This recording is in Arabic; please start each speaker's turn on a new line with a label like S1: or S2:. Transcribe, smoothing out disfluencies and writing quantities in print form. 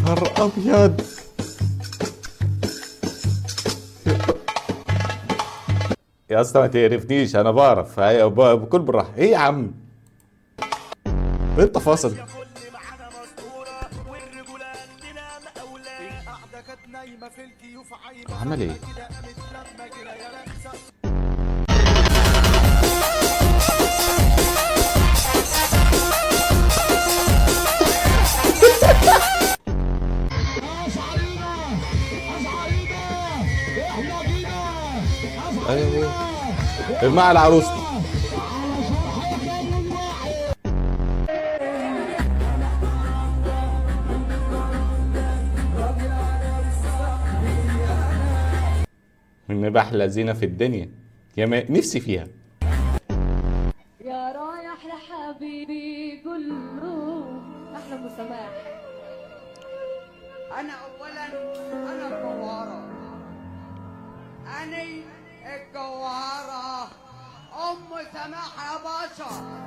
S1: نهار ابيض. يا اسطى ما تقرفنيش، انا بعرف بكل بالراحه. ايه يا عم؟ ايه التفاصيل؟ عمل ايه؟ ايوه مع العروس. من احلى زينه في الدنيا، يا ما نفسي فيها.
S2: يا رايح لحبيبي قول له احلى مسامح.
S3: انا اولا انا الجوهره، اني الجوهره ام سماح يا باشا.